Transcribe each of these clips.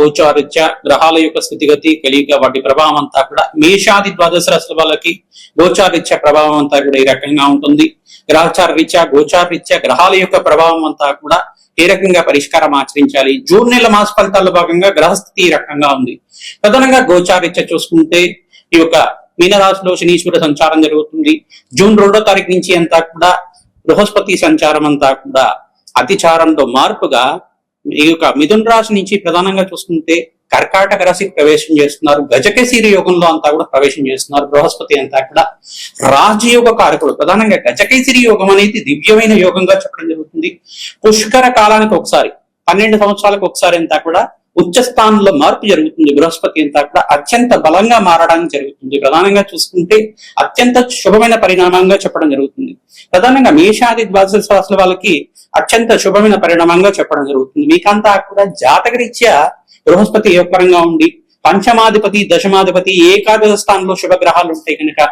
గోచారీత్యా గ్రహాల యొక్క స్థితిగతి కలియుగ వాటి ప్రభావం అంతా కూడా మేషాది ద్వాదశ రాశుల వాళ్ళకి గోచారీత్యా ప్రభావం అంతా కూడా ఈ రకంగా ఉంటుంది. గ్రహచార రీత్యా గోచార రీత్యా గ్రహాల యొక్క ప్రభావం అంతా కూడా ఏ రకంగా పరిష్కారం ఆచరించాలి. జూన్ నెల మాస ఫలితాల్లో భాగంగా గ్రహస్థితి ఈ రకంగా ఉంది. ప్రధానంగా గోచారీత్యా చూసుకుంటే ఈ యొక్క మీనరాశిలో శనీశ్వర సంచారం జరుగుతుంది. జూన్ 2వ తారీఖు నుంచి అంతా కూడా బృహస్పతి సంచారం అంతా కూడా అతిచారంలో మార్పుగా ఈ యొక్క మిథున రాశి నుంచి ప్రధానంగా చూసుకుంటే కర్కాటక రాశికి ప్రవేశం చేస్తున్నారు. గజకేసరి యోగంలో అంతా కూడా ప్రవేశం చేస్తున్నారు. బృహస్పతి అంతా కూడా రాజయోగ కారకుడు. ప్రధానంగా గజకేసరి యోగం అనేది దివ్యమైన యోగంగా చెప్పడం జరుగుతుంది. పుష్కర కాలానికి ఒకసారి 12 సంవత్సరాలకు ఒకసారి అంతా కూడా ఉచ్చ స్థానంలో మార్పు జరుగుతుంది. బృహస్పతి అంతా కూడా అత్యంత బలంగా మారడానికి జరుగుతుంది. ప్రధానంగా చూసుకుంటే అత్యంత శుభమైన పరిణామంగా చెప్పడం జరుగుతుంది. ప్రధానంగా మేషాది ద్వాదశ రాశుల వాళ్ళకి అత్యంత శుభమైన పరిణామంగా చెప్పడం జరుగుతుంది. మీకంతా కూడా జాతకరీత్యా బృహస్పతి ఏ పరంగా ఉండి పంచమాధిపతి దశమాధిపతి ఏకాదశ స్థానంలో శుభగ్రహాలు ఉంటాయి కనుక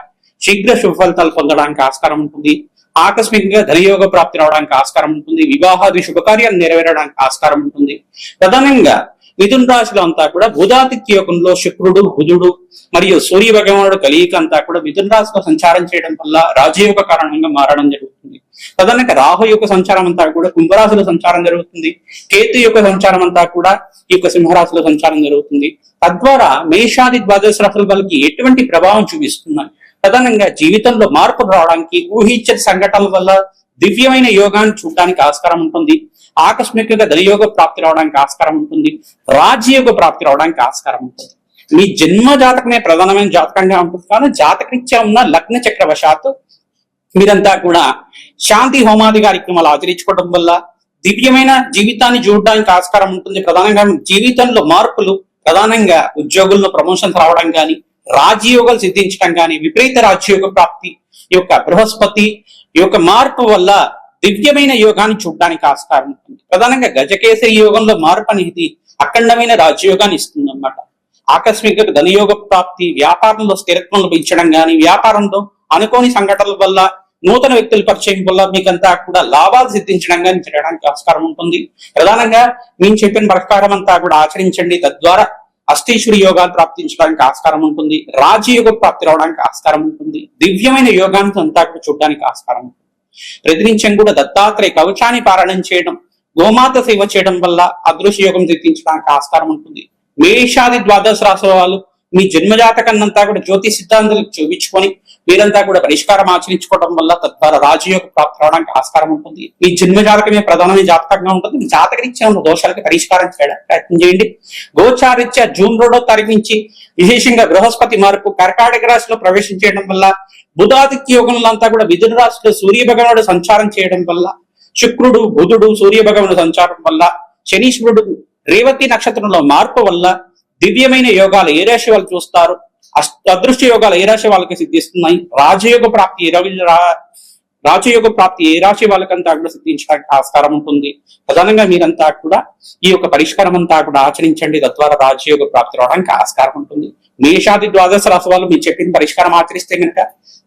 శీఘ్ర శుభ ఫలితాలు పొందడానికి ఆస్కారం ఉంటుంది. ఆకస్మికంగా ధనయోగ ప్రాప్తి రావడానికి ఆస్కారం ఉంటుంది. వివాహాది శుభకార్యాలు నెరవేరడానికి ఆస్కారం ఉంటుంది. ప్రధానంగా మిథున రాశిలో అంతా కూడా బుధాదిత్య యోగంలో శుక్రుడు బుధుడు మరియు సూర్య భగవానుడు కలియిక అంతా కూడా మిథున రాశిలో సంచారం చేయడం వల్ల రాజయోగ కారణంగా మారడం జరుగుతుంది. ప్రధానంగా రాహు యొక్క సంచారం అంతా కూడా కుంభరాశిలో సంచారం జరుగుతుంది. కేతు యొక్క సంచారం అంతా కూడా ఈ యొక్క సింహరాశిలో సంచారం జరుగుతుంది. తద్వారా మేషాది ద్వాదశ రాశుల వాళ్ళకి ఎటువంటి ప్రభావం చూపిస్తున్నాయి. ప్రధానంగా జీవితంలో మార్పు రావడానికి ఊహించని సంఘటనల వల్ల దివ్యమైన యోగాన్ని చూడడానికి ఆస్కారం ఉంటుంది. ఆకస్మికంగా ధనయోగ ప్రాప్తి రావడానికి ఆస్కారం ఉంటుంది. రాజ్యయోగ ప్రాప్తి రావడానికి ఆస్కారం ఉంటుంది. మీ జన్మ జాతకమే ప్రధానమైన జాతకంగా ఉంటుంది. కానీ జాతకరీత్యా ఉన్న లగ్న చక్రవశాత్తు మీరంతా కూడా శాంతి హోమాది కార్యక్రమాలు ఆచరించుకోవడం వల్ల దివ్యమైన జీవితాన్ని చూడడానికి ఆస్కారం ఉంటుంది. ప్రధానంగా జీవితంలో మార్పులు, ప్రధానంగా ఉద్యోగుల్లో ప్రమోషన్స్ రావడం కానీ, రాజ్యయోగాలు సిద్ధించడం కానీ, విపరీత రాజ్యయోగ ప్రాప్తి ఈ యొక్క బృహస్పతి ఈ యొక్క మార్పు వల్ల దివ్యమైన యోగాన్ని చూడడానికి ఆస్కారం ఉంటుంది. ప్రధానంగా గజకేసరి యోగంలో మార్పు అనేది అఖండమైన రాజ్యయోగాన్ని ఇస్తుంది అన్నమాట. ఆకస్మిక ధనయోగ ప్రాప్తి, వ్యాపారంలో స్థిరత్వం లభించడం కానీ, వ్యాపారంలో అనుకోని సంఘటనల వల్ల నూతన వ్యక్తుల పరిచయం వల్ల మీకంతా కూడా లాభాలు సిద్ధించడం కానీ చేయడానికి ఆస్కారం ఉంటుంది. ప్రధానంగా మేము చెప్పిన ప్రకారం అంతా కూడా ఆచరించండి. తద్వారా అష్టేశ్వరి యోగాలు ప్రాప్తించడానికి ఆస్కారం ఉంటుంది. రాజయోగ ప్రాప్తి రావడానికి ఆస్కారం ఉంటుంది. దివ్యమైన యోగాన్ని అంతా కూడా చూడడానికి ఆస్కారం ఉంటుంది. ప్రతినిత్యం కూడా దత్తాత్రేయ కవచాన్ని పారాయణం చేయడం, గోమాత సేవ చేయడం వల్ల అదృశ్య యోగం సిద్ధించడానికి ఆస్కారం ఉంటుంది. మేషాది ద్వాదశ రాశుల వాళ్ళు మీ జన్మజాతకాన్నంతా కూడా జ్యోతి సిద్ధాంతాలకు చూపించుకొని మీరంతా కూడా పరిష్కారం ఆచరించుకోవడం వల్ల తద్వారా రాజయోగ ప్రాప్తి రావడానికి ఆస్కారం ఉంటుంది. మీ జన్మజాతకమే ప్రధానమైన జాతకంగా ఉంటుంది. మీ జాతకరీత్యా ఉన్న దోషాలకు పరిష్కారం చేయడానికి ప్రయత్నం చేయండి. గోచారీత్యా జూన్ 2వ తారీఖు నుంచి విశేషంగా బృహస్పతి మార్పు కర్కాటక రాశిలో ప్రవేశం చేయడం వల్ల, బుధాదిత్య యోగంలో అంతా కూడా మిథున రాశిలో సూర్య భగవానుడు సంచారం చేయడం వల్ల, శుక్రుడు బుధుడు సూర్య భగవానుడు సంచారం వల్ల, శనీశ్వరుడు రేవతి నక్షత్రంలో మార్పు వల్ల దివ్యమైన యోగాలు ఏ రాశి వాళ్ళు చూస్తారు, అదృష్ట యోగాలు ఏ రాశి వాళ్ళకి సిద్ధిస్తున్నాయి, రాజయోగ ప్రాప్తి ఏ రాశి వాళ్ళకంతా కూడా సిద్ధించడానికి ఆస్కారం ఉంటుంది. ప్రధానంగా మీరంతా కూడా ఈ యొక్క పరిష్కారం అంతా కూడా ఆచరించండి. తద్వారా రాజయోగ ప్రాప్తి రావడానికి ఆస్కారం ఉంటుంది. మేషాది ద్వాదశ రాశి వాళ్ళు మీరు చెప్పిన పరిష్కారం ఆచరిస్తే కనుక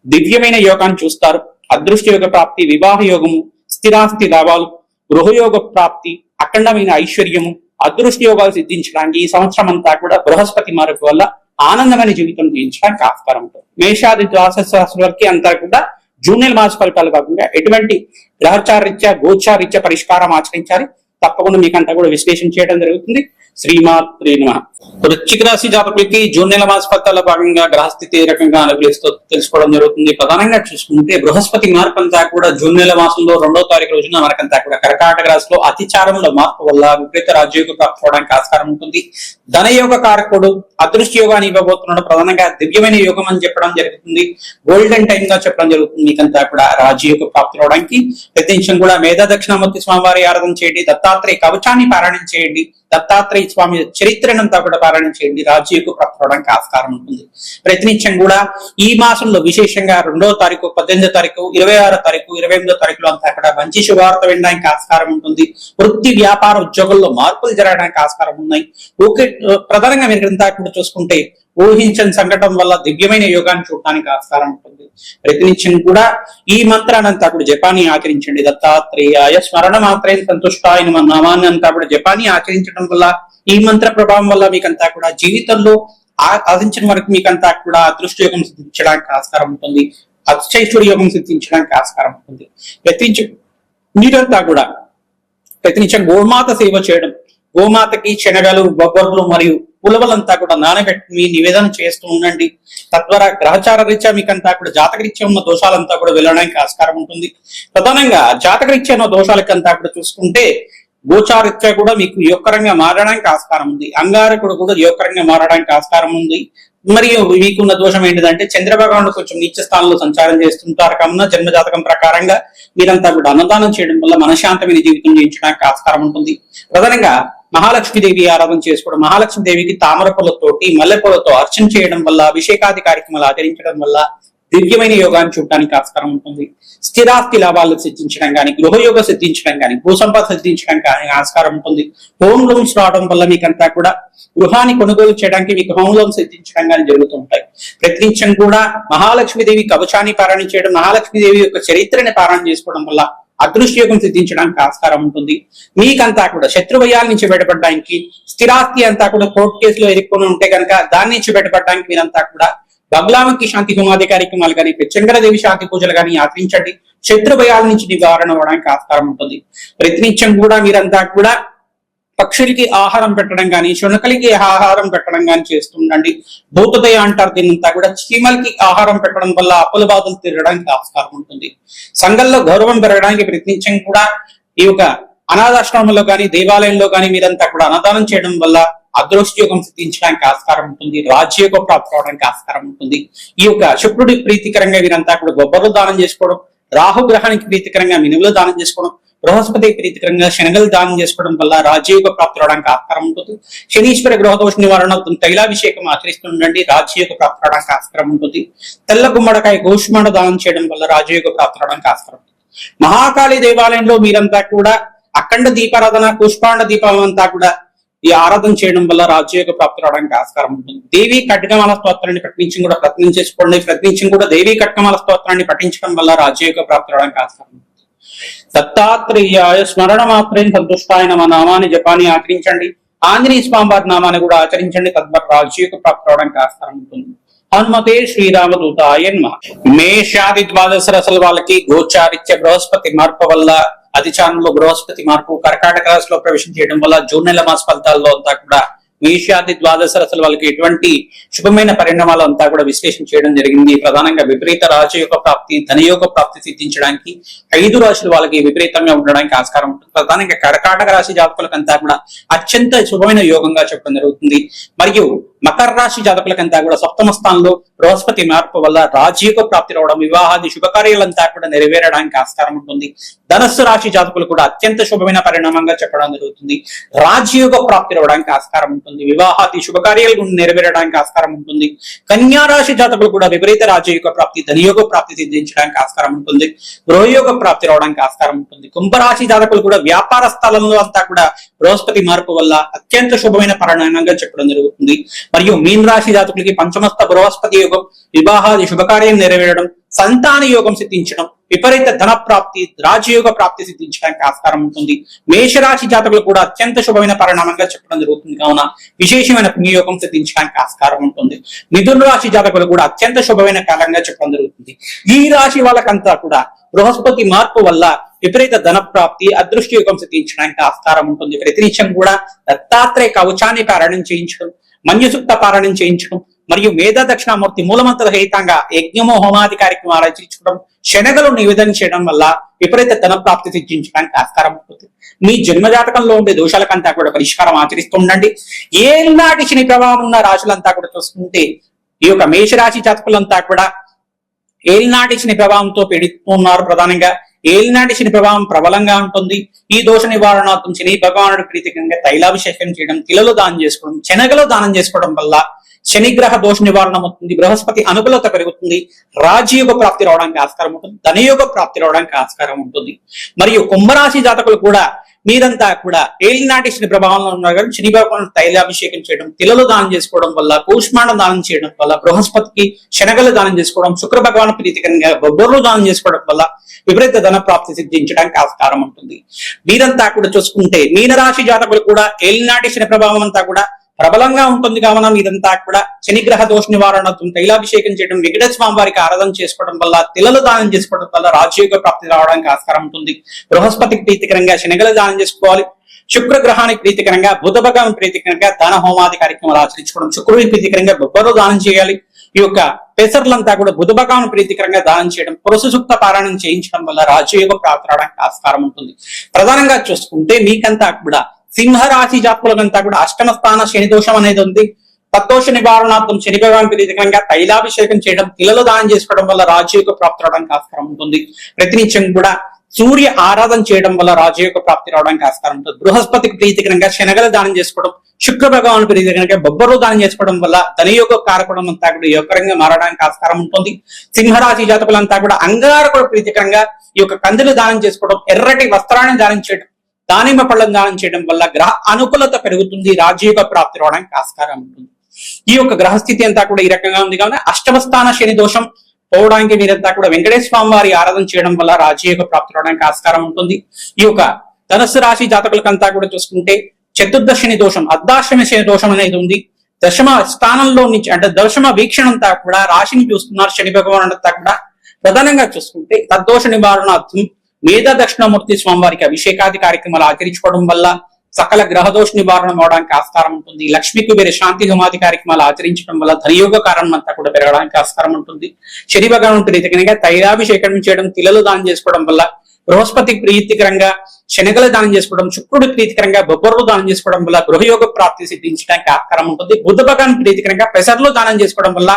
దివ్యమైన యోగాన్ని చూస్తారు. అదృష్ట యోగ ప్రాప్తి, వివాహ యోగము, స్థిరాస్తి లాభాలు, గృహయోగ ప్రాప్తి, అఖండమైన ఐశ్వర్యము, అదృష్ట యోగాలు సిద్ధించడానికి ఈ సంవత్సరం అంతా కూడా బృహస్పతి మార్పు వల్ల ఆనందమైన జీవితం జీవించడానికి ఆస్కారం ఉంటుంది. మేషాది ద్వాదశ రాశుల వరకు అంతా కూడా జూన్ నెల మాస ఫలితాలు కాకుండా ఎటువంటి గ్రహచారీత్యా గోచారీత్యా పరిష్కారం ఆచరించాలి. తప్పకుండా మీకంతా కూడా విశ్లేషణ చేయడం జరుగుతుంది. శ్రీమాత్రే నమః. వృశ్చిక రాశి జాతకులకి జూన్ నెల మాస ఫలితాల భాగంగా గ్రహస్థితి ఏ రకంగా అనుకూలిస్తూ తెలుసుకోవడం జరుగుతుంది. ప్రధానంగా చూసుకుంటే బృహస్పతి మార్పు అంతా కూడా జూన్ నెల మాసంలో 2వ తారీఖు రోజున మనకంతా కూడా కర్కాటక రాశిలో అతిచారంలో మార్పు వల్ల విపరీత రాజయోగ ప్రాప్తి అవడానికి ఆస్కారం ఉంటుంది. ధనయోగ కారకుడు అదృష్ట యోగాన్ని ఇవ్వబోతున్నాడు. ప్రధానంగా దివ్యమైన యోగం అని చెప్పడం జరుగుతుంది. గోల్డెన్ టైం గా చెప్పడం జరుగుతుంది. మీకంతా కూడా రాజయోగ ప్రాప్తి రావడానికి ప్రతి నిమిషం కూడా మేధా దక్షిణామూర్తి స్వామి వారి ఆరాధన చేయండి. దత్తాత్రేయ కవచాన్ని పారాయణం చేయండి. దత్తాత్రేయ స్వామి చరిత్రనంతా కూడా పారాయణం చేయండి. రాజయోగ ప్రాప్తి రావడానికి ఆస్కారం ఉంటుంది. ప్రతినిత్యం కూడా ఈ మాసంలో విశేషంగా 2వ తారీఖు, 18వ తారీఖు, 26వ తారీఖు, 28వ తారీఖులో అంతా కూడా మంచి శుభవార్త వినడానికి ఆస్కారం ఉంటుంది. వృత్తి వ్యాపార ఉద్యోగుల్లో మార్పులు జరగడానికి ఆస్కారం ఉన్నాయి. ప్రధానంగా మీరు అంతా కూడా చూసుకుంటే ఊహించని సంఘటన వల్ల దివ్యమైన యోగాన్ని చూడటానికి ఆస్కారం ఉంటుంది. ప్రతినిత్యం కూడా ఈ మంత్రాన్ని అంతా కూడా జపాన్ని ఆచరించండి. దత్తాత్రేయాయ స్మరణ మాత్రేన సంతుష్టాయ నమః నామాన్ని అంతా కూడా జపాన్ని ఆచరించడం వల్ల, ఈ మంత్ర ప్రభావం వల్ల మీకంతా కూడా జీవితంలో ఆశించిన వరకు మీకంతా కూడా అదృష్ట యోగం సిద్ధించడానికి ఆస్కారం ఉంటుంది. అక్షైశ్వర యోగం సిద్ధించడానికి ఆస్కారం ఉంటుంది. ప్రతినిత్యం మీరంతా కూడా ప్రతినిత్యం గోమాత సేవ చేయడం, గోమాతకి శనగలు, బొబ్బర్లు మరియు ఉలవలంతా కూడా నానబెట్టి మీ నివేదన చేస్తూ ఉండండి. తద్వారా గ్రహచార రీత్యా మీకంతా కూడా జాతకరీత్యా ఉన్న దోషాలంతా కూడా వెళ్ళడానికి ఆస్కారం ఉంటుంది. ప్రధానంగా జాతకరీత్యా ఉన్న దోషాలకంతా కూడా చూసుకుంటే గోచారీత్యా కూడా మీకు యోగకరంగా మారడానికి ఆస్కారం ఉంది. అంగారకుడు కూడా యోగకరంగా మారడానికి ఆస్కారం ఉంది. మరియు మీకున్న దోషం ఏంటిదంటే చంద్రభగవానుడు కొంచెం నీచ స్థానంలో సంచారం చేస్తుంటారు కావున జన్మజాతకం ప్రకారంగా మీరంతా కూడా అన్నదానం చేయడం వల్ల మనశాంతమైన జీవితం జీవించడానికి ఆస్కారం ఉంటుంది. ప్రధానంగా మహాలక్ష్మీదేవి ఆరాధన చేసుకోవడం, మహాలక్ష్మీదేవికి తామర పూలతోటి మల్లెపూలతో అర్చన చేయడం వల్ల, అభిషేకాది కార్యక్రమాలు ఆచరించడం వల్ల దివ్యమైన యోగాన్ని చూడటానికి ఆస్కారం ఉంటుంది. స్థిరాస్తి లాభాలు సిద్ధించడం కానీ, గృహయోగ సిద్ధించడం కానీ, భూసంపద సిద్ధించడం కానీ ఆస్కారం ఉంటుంది. హోమ్ లోన్స్ రావడం వల్ల మీకంతా కూడా గృహాన్ని కొనుగోలు చేయడానికి మీకు హోమ్ లోన్ సిద్ధించడం కానీ జరుగుతుంటాయి. ప్రతినిత్యం కూడా మహాలక్ష్మీదేవి కవచాన్ని పారాయణ చేయడం, మహాలక్ష్మీదేవి యొక్క చరిత్రని పారాయణ చేసుకోవడం వల్ల అదృష్టయోగం సిద్ధించడానికి ఆస్కారం ఉంటుంది. మీకంతా కూడా శత్రువయాల నుంచి బయటపడడానికి, స్థిరాస్తి అంతా కూడా కోర్టు కేసులో ఎదుర్కొని ఉంటే కనుక దాని నుంచి బయటపడడానికి మీరంతా కూడా బగ్లాముఖి శాంతి హోమాది కార్యక్రమాలు కానీ, పెచ్చంగరదేవి శాంతి పూజలు కానీ ఆచరించండి. శత్రు భయాల నుంచి నివారణ అవ్వడానికి ఆస్కారం ఉంటుంది. ప్రతినిత్యం కూడా మీరంతా కూడా పక్షులకి ఆహారం పెట్టడం కానీ, శునకలికి ఆహారం పెట్టడం కానీ చేస్తుండండి. భూతదయ అంటారు దీనంతా కూడా. చీమలకి ఆహారం పెట్టడం వల్ల అప్పుల బాధలు తీరడానికి ఆస్కారం ఉంటుంది. సంఘంలో గౌరవం పెరగడానికి ప్రతినిత్యం కూడా ఈ యొక్క అనాథాశ్రమంలో కానీ, దేవాలయంలో కానీ మీరంతా కూడా అన్నదానం చేయడం వల్ల అదృష్టయోగం సిద్ధించడానికి ఆస్కారం ఉంటుంది. రాజ్యయోగ ప్రాప్తి అవడానికి ఆస్కారం ఉంటుంది. ఈ యొక్క శుక్రుడి ప్రీతికరంగా వీరంతా కూడా బొబ్బర్లు దానం చేసుకోవడం, రాహు గ్రహానికి ప్రీతికరంగా మినుములు దానం చేసుకోవడం, బృహస్పతి ప్రీతికరంగా శనగలు దానం చేసుకోవడం వల్ల రాజ్యయోగ ప్రాప్తి అవడానికి ఆస్కారం ఉంటుంది. శనీశ్వర గృహదోష నివారణ తైలాభిషేకం ఆచరిస్తుండండి. రాజ్యయోగ ప్రాప్తి అవడానికి ఆస్కారం ఉంటుంది. తెల్ల గుమ్మడికాయ గోష్మాండ దానం చేయడం వల్ల రాజ్యయోగ ప్రాప్తి అవడానికి ఆస్కారం ఉంటుంది. మహాకాళి దేవాలయంలో మీరంతా కూడా అఖండ దీపారాధన, పుష్పాండ దీపాలం అంతా కూడా ఈ ఆరాధన చేయడం వల్ల రాజ్యయోగ ప్రాప్తి రావడానికి ఆస్కారం ఉంటుంది. దేవీ ఖడ్గమాల స్తోత్రాన్ని పఠించి కూడా ప్రయత్నం చేసుకోండి. ప్రయత్నించి కూడా దేవీ ఖడ్గమాల స్తోత్రాన్ని పఠించడం వల్ల రాజ్యయోగ ప్రాప్తి రావడానికి ఆస్కారం ఉంటుంది. దత్తాత్రేయాయ స్మరణ మాత్రేన సంతుష్టాయ నమః నామాన్ని జపాన్ని ఆచరించండి. ఆంజనేయ స్వామి వారి నామాన్ని కూడా ఆచరించండి. తద్వారా రాజ్యయోగ ప్రాప్తి రావడానికి ఆస్కారం ఉంటుంది. హనుమతే శ్రీరామదూతాయ నమః. మేషాది ద్వాదశ రాశుల వాళ్ళకి గోచారిత్య బృహస్పతి మార్పు వల్ల, అధిచారంలో బృహస్పతి మార్పు కర్కాటక రాశిలో ప్రవేశం చేయడం వల్ల జూన్ నెల మాస ఫలితాల్లో అంతా కూడా మేషాది ద్వాదశ రాశుల వాళ్ళకి ఎటువంటి శుభమైన పరిణామాలు అంతా కూడా విశ్లేషణ చేయడం జరిగింది. ప్రధానంగా విపరీత రాజయోగ ప్రాప్తి, ధనయోగ ప్రాప్తి సిద్ధించడానికి 5 రాశుల వాళ్ళకి విపరీతంగా ఉండడానికి ఆస్కారం ఉంటుంది. ప్రధానంగా కర్కాటక రాశి జాతకులకంతా కూడా అత్యంత శుభమైన యోగంగా చెప్పడం జరుగుతుంది. మరియు మకర రాశి జాతకులకంతా కూడా సప్తమ స్థానంలో బృహస్పతి మార్పు వల్ల రాజయోగ ప్రాప్తి రావడం, వివాహాది శుభకార్యాలంతా కూడా నెరవేరడానికి ఆస్కారం ఉంటుంది. ధనస్సు రాశి జాతకులు కూడా అత్యంత శుభమైన పరిణామంగా చెప్పడం జరుగుతుంది. రాజయోగ ప్రాప్తి రావడానికి ఆస్కారం ఉంటుంది. వివాహాది శుభకార్యాలు నెరవేరడానికి ఆస్కారం ఉంటుంది. కన్యా రాశి జాతకులు కూడా విపరీత రాజయోగ ప్రాప్తి, ధనయోగ ప్రాప్తి సిద్ధించడానికి ఆస్కారం ఉంటుంది. గృహయోగ ప్రాప్తి రావడానికి ఆస్కారం ఉంటుంది. కుంభరాశి జాతకులు కూడా వ్యాపార స్థలంలో అంతా కూడా బృహస్పతి మార్పు వల్ల అత్యంత శుభమైన పరిణామంగా చెప్పడం జరుగుతుంది. మరియు మీన రాశి జాతకులకి పంచమస్థ బృహస్పతి యోగం, వివాహాది శుభకార్యం నెరవేరడం, సంతాన యోగం సిద్ధించడం, విపరీత ధన ప్రాప్తి, రాజయోగ ప్రాప్తి సిద్ధించడానికి ఆస్కారం ఉంటుంది. మేషరాశి జాతకులు కూడా అత్యంత శుభమైన పరిణామంగా చెప్పడం జరుగుతుంది కావున విశేషమైన పుణ్యయోగం సిద్ధించడానికి ఆస్కారం ఉంటుంది. మిథున రాశి జాతకులు కూడా అత్యంత శుభమైన కాలంగా చెప్పడం జరుగుతుంది. ఈ రాశి వాళ్ళకంతా కూడా బృహస్పతి మార్పు వల్ల విపరీత ధన ప్రాప్తి, అదృష్ట యోగం సిద్ధించడానికి ఆస్కారం ఉంటుంది. ప్రతినిత్యం కూడా దత్తాత్రేయ కవచాన్ని పారాయణం చేయించడం, మన్యసూక్త పారాయణం చేయించడం, మరియు మేధా దక్షిణామూర్తి మూలమంత్ర సహితంగా యజ్ఞమో హోమాది కార్యక్రమాలు ఆచరించడం, శనగలు నివేదన చేయడం వల్ల విపరీత ధన ప్రాప్తి సిద్ధించడానికి ఆస్కారం ఉంటుంది. మీ జన్మజాతకంలో ఉండే దోషాలకంతా కూడా పరిష్కారం ఆచరిస్తూ ఉండండి. ఏనాటి శని ప్రభావం ఉన్న రాశులంతా కూడా చూసుకుంటే ఈ యొక్క మేషరాశి జాతకులంతా కూడా ఏలినాటి శని ప్రభావంతో పీడిస్తున్నారు. ప్రధానంగా ఏలినాటి శని ప్రభావం ప్రబలంగా ఉంటుంది. ఈ దోష నివారణార్థం శని భగవానుడు ప్రీతికంగా తైలాభిషేకం చేయడం, తిలలు దానం చేసుకోవడం, శనగలు దానం చేసుకోవడం వల్ల శనిగ్రహ దోష నివారణ అవుతుంది. బృహస్పతి అనుకూలత పెరుగుతుంది. రాజయోగ ప్రాప్తి రావడానికి ఆస్కారం ఉంటుంది. ధనయోగ ప్రాప్తి రావడానికి ఆస్కారం ఉంటుంది. మరియు కుంభరాశి జాతకులు కూడా మీరంతా కూడా ఏలినాటి శని ప్రభావంలో ఉన్నారు కానీ శని భగవాన్ తైలాభిషేకం చేయడం, తిలలు దానం చేసుకోవడం వల్ల, కూష్మాండం దానం చేయడం వల్ల, బృహస్పతికి శనగలు దానం చేసుకోవడం, శుక్ర భగవాన్ ప్రీతికరంగా బొబ్బర్లు దానం చేసుకోవడం వల్ల విపరీత ధన ప్రాప్తి సిద్ధించడానికి ఆస్కారం ఉంటుంది. వీరంతా కూడా చూసుకుంటే మీనరాశి జాతకులు కూడా ఏలినాటి శని ప్రభావం అంతా కూడా ప్రబలంగా ఉంటుంది కావున మీరంతా కూడా శనిగ్రహ దోష నివారణం, తైలాభిషేకం చేయడం, వెంకటేశ్వర స్వామి వారికి ఆరాధన చేసుకోవడం వల్ల, తిలలు దానం చేసుకోవడం వల్ల రాజయోగ ప్రాప్తి రావడానికి ఆస్కారం ఉంటుంది. బృహస్పతికి ప్రీతికరంగా శనగలు దానం చేసుకోవాలి. శుక్రగ్రహానికి ప్రీతికరంగా, బుధ భగవాన్ ప్రీతికరంగా దాన హోమాది కార్యక్రమాలు ఆచరించుకోవడం, శుక్రుడికి ప్రీతికరంగా బొబ్బరు దానం చేయాలి. ఈ యొక్క పెసర్లంతా కూడా బుధ భగవాన్ ప్రీతికరంగా దానం చేయడం, పురుష సూక్త పారాయణం చేయించడం వల్ల రాజయోగ ప్రాప్తి రావడానికి ఆస్కారం ఉంటుంది. ప్రధానంగా చూసుకుంటే మీకంతా కూడా సింహరాశి జాతకులంతా కూడా అష్టమ స్థాన శని దోషం అనేది ఉంది. తద్దోష నివారణార్థం శని భగవాన్ ప్రీతికరంగా తైలాభిషేకం చేయడం, పిల్లలు దానం చేసుకోవడం వల్ల రాజయోగ ప్రాప్తి రావడానికి ఆస్కారం ఉంటుంది. ప్రతినిత్యం కూడా సూర్య ఆరాధన చేయడం వల్ల రాజయోగ ప్రాప్తి రావడానికి ఆస్కారం ఉంటుంది. బృహస్పతికి ప్రీతికరంగా శనగలు దానం చేసుకోవడం, శుక్ర భగవాన్ ప్రీతికరంగా బొబ్బరు దానం చేసుకోవడం వల్ల ధనయోగ కారకుడం అంతా కూడా యోగకరంగా మారడానికి ఆస్కారం ఉంటుంది. సింహరాశి జాతకులంతా కూడా అంగారకుడు ప్రీతికరంగా ఈ యొక్క కందులు దానం చేసుకోవడం, ఎర్రటి వస్త్రాన్ని దానం చేయడం, దానిమ్మ పళ్ళను దానం చేయడం వల్ల గ్రహ అనుకూలత పెరుగుతుంది, రాజయోగ ప్రాప్తి రావడానికి ఆస్కారం ఉంటుంది. ఈ యొక్క గ్రహస్థితి అంతా కూడా ఈ రకంగా ఉంది కావున అష్టమ స్థాన శని దోషం పోవడానికి మీరంతా కూడా వెంకటేశ్వర స్వామి వారి ఆరాధన చేయడం వల్ల రాజయోగ ప్రాప్తి రావడానికి ఆస్కారం ఉంటుంది. ఈ యొక్క ధనుస్సు రాశి జాతకులకంతా కూడా చూసుకుంటే చతుర్దశ శని దోషం, అర్ధాష్టమి శని దోషం అనేది ఉంది. దశమ స్థానంలో నుంచి అంటే దశమ వీక్షణ అంతా కూడా రాశిని చూస్తున్నారు శని భగవాన్ అంతా కూడా. ప్రధానంగా చూసుకుంటే తద్దోష నివారణార్థం మేధా దక్షిణామూర్తి స్వామివారికి అభిషేకాది కార్యక్రమాలు ఆచరించుకోవడం వల్ల సకల గ్రహదోష నివారణ అవడానికి ఆస్కారం ఉంటుంది. లక్ష్మికి వేరే శాంతి హోమాది కార్యక్రమాలు ఆచరించడం వల్ల ధనయోగ కారణం అంతా కూడా పెరగడానికి ఆస్కారం ఉంటుంది. శని భగవాన్ ప్రీతికరంగా తైలాభిషేకం చేయడం, తిలలు దానం చేసుకోవడం వల్ల, బృహస్పతికి ప్రీతికరంగా శనగలు దానం చేసుకోవడం, శుక్రుడికి ప్రీతికరంగా బొబ్బర్లు దానం చేసుకోవడం వల్ల గృహయోగ ప్రాప్తి సిద్ధించడానికి ఆస్కారం ఉంటుంది. బుధ భగవాన్ ప్రీతికరంగా పెసర్లు దానం చేసుకోవడం వల్ల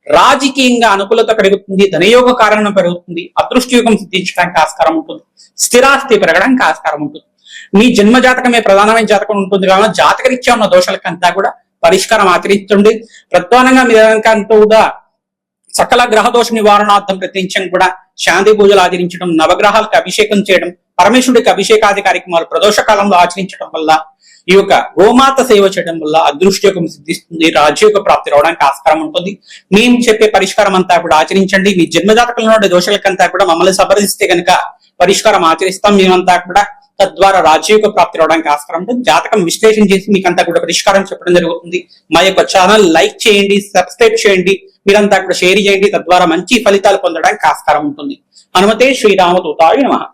రాజకీయంగా అనుకూలత పెరుగుతుంది, ధనయోగ కారణం పెరుగుతుంది, అదృష్టయోగం సిద్ధించడానికి ఆస్కారం ఉంటుంది, స్థిరాస్తి పెరగడానికి ఆస్కారం ఉంటుంది. మీ జన్మ జాతకమే ప్రధానమైన జాతకం ఉంటుంది కావున జాతకరీత్యా ఉన్న దోషాలకంతా కూడా పరిష్కారం ఆచరిస్తుంది. ప్రధానంగా మీరంతా కూడా సకల గ్రహ దోష నివారణార్థం ప్రతినిత్యం కూడా శాంతి పూజలు ఆచరించడం, నవగ్రహాలకు అభిషేకం చేయడం, పరమేశ్వరుడికి అభిషేకాది కార్యక్రమాలు ప్రదోష కాలంలో ఆచరించడం వల్ల, ఈ యొక్క గోమాత సేవ చేయడం వల్ల అదృష్టయోగం సిద్ధిస్తుంది, రాజయోగ ప్రాప్తి రావడానికి ఆస్కారం ఉంటుంది. మేము చెప్పే పరిష్కారం అంతా కూడా ఆచరించండి. మీ జన్మజాతకంలో ఉండే దోషాలకంతా కూడా మమ్మల్ని సంప్రదిస్తే కనుక పరిష్కారం ఆచరిస్తాం మేమంతా కూడా. తద్వారా రాజయోగ ప్రాప్తి రావడానికి ఆస్కారం ఉంటుంది. జాతకం విశ్లేషణ చేసి మీకంతా కూడా పరిష్కారం చెప్పడం జరుగుతుంది. మా యొక్క ఛానల్ లైక్ చేయండి, సబ్స్క్రైబ్ చేయండి, మీరంతా కూడా షేర్ చేయండి. తద్వారా మంచి ఫలితాలు పొందడానికి ఆస్కారం ఉంటుంది. హనుమతే శ్రీరామదూతాయ నమః.